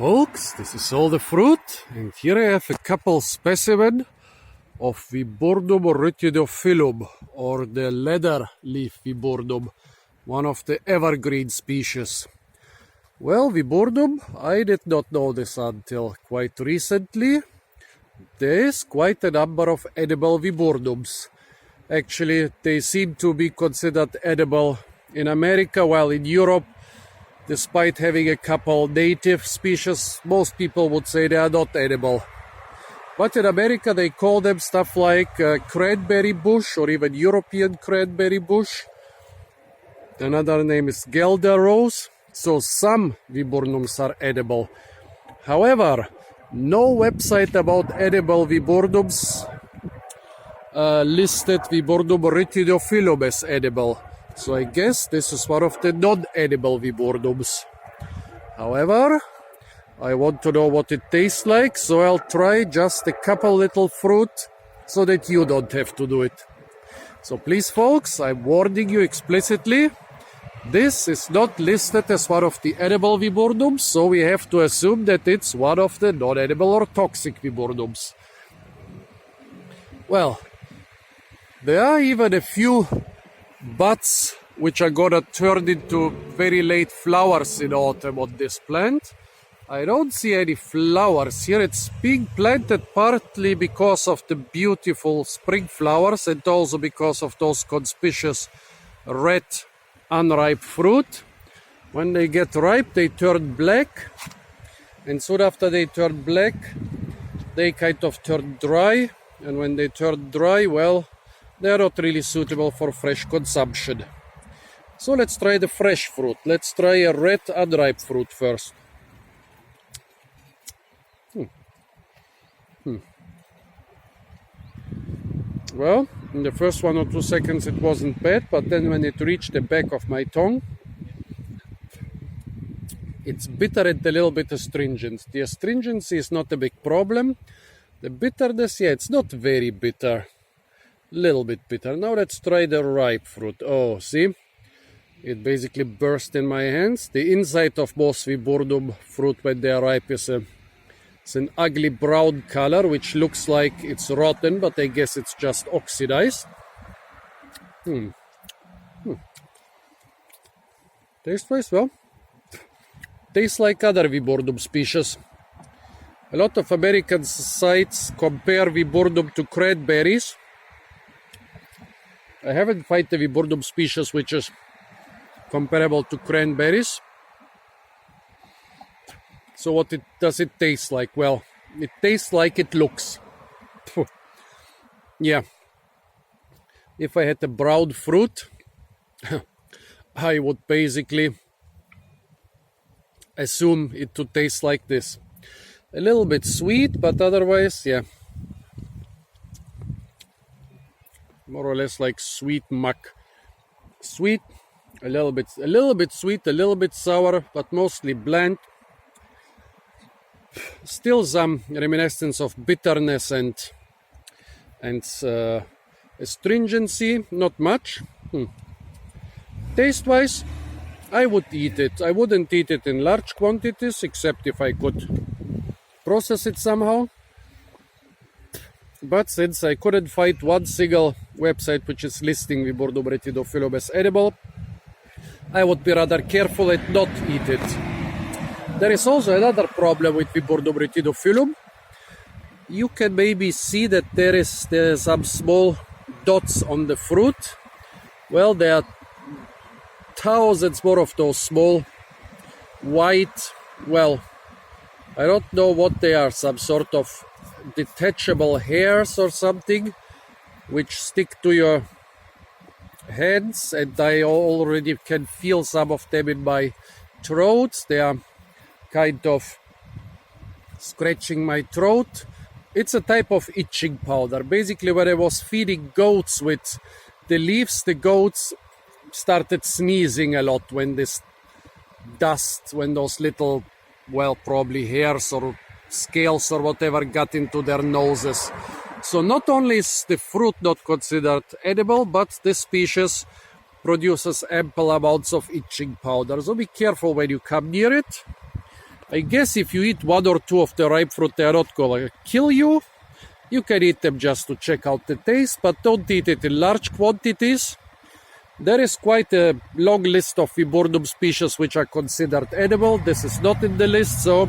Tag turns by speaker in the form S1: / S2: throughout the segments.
S1: folks, this is all the fruit, and here I have a couple specimen of Viburnum rhytidophyllum, or the Leatherleaf Viburnum, one of the evergreen species. Well, Viburnum, I did not know this until quite recently. There is quite a number of edible Viburnums. Actually, they seem to be considered edible in America, while in Europe, despite having a couple native species, most people would say they are not edible. But in America, they call them stuff like cranberry bush, or even European cranberry bush. Another name is Gelder rose. So some Viburnums are edible. However, no website about edible Viburnums listed Viburnum rhytidophyllum as edible. So I guess this is one of the non-edible Viburnums. However, I want to know what it tastes like, so I'll try just a couple little fruit so that you don't have to do it. So please, folks, I'm warning you explicitly. This is not listed as one of the edible Viburnums, so we have to assume that it's one of the non-edible or toxic Viburnums. Well, there are even a few buds which are gonna turn into very late flowers in autumn on this plant. I don't see any flowers here. It's being planted partly because of the beautiful spring flowers and also because of those conspicuous red unripe fruit. When they get ripe, they turn black, and soon after they turn black, they kind of turn dry, and when they turn dry, well, they are not really suitable for fresh consumption. So let's try the fresh fruit. Let's try a red unripe fruit first. Well, in the first 1 or 2 seconds it wasn't bad, but then when it reached the back of my tongue, it's bitter and a little bit astringent. The astringency is not a big problem. The bitterness, yeah, it's not very bitter. Little bit bitter. Now let's try the ripe fruit. Oh, see? It basically burst in my hands. The inside of most Viburnum fruit when they are ripe is an ugly brown color, which looks like it's rotten, but I guess it's just oxidized. Taste-wise, well, tastes like other Viburnum species. A lot of American sites compare Viburnum to cranberries. I haven't found a Viburnum species which is comparable to cranberries. So what does it taste like? Well, it tastes like it looks. Yeah. If I had a brown fruit, I would basically assume it to taste like this. A little bit sweet, but otherwise, yeah. More or less like sweet muck. Sweet, a little bit sweet, a little bit sour, but mostly bland. Still some reminiscence of bitterness and astringency, not much. Taste-wise, I would eat it. I wouldn't eat it in large quantities, except if I could process it somehow. But since I couldn't find one single website which is listing Viburnum rhytidophyllum as edible, I would be rather careful and not eat it. There is also another problem with Viburnum rhytidophyllum. You can maybe see that there are some small dots on the fruit. Well, there are thousands more of those small white, well, I don't know what they are, some sort of detachable hairs or something, which stick to your hands, and I already can feel some of them in my throat. They are kind of scratching my throat. It's a type of itching powder. Basically, when I was feeding goats with the leaves, the goats started sneezing a lot when this dust, when those little, well, probably hairs or scales or whatever got into their noses. So not only is the fruit not considered edible, but this species produces ample amounts of itching powder. So be careful when you come near it. I guess if you eat 1 or 2 of the ripe fruit, they are not gonna kill you. You can eat them just to check out the taste, but don't eat it in large quantities. There is quite a long list of Viburnum species which are considered edible. This is not in the list, so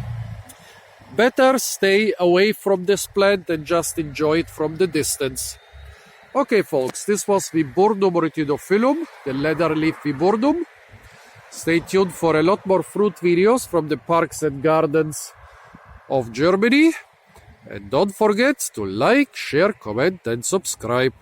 S1: better stay away from this plant and just enjoy it from the distance. Okay, folks, this was Viburnum rhytidophyllum, the leatherleaf viburnum. Stay tuned for a lot more fruit videos from the parks and gardens of Germany. And don't forget to like, share, comment, and subscribe.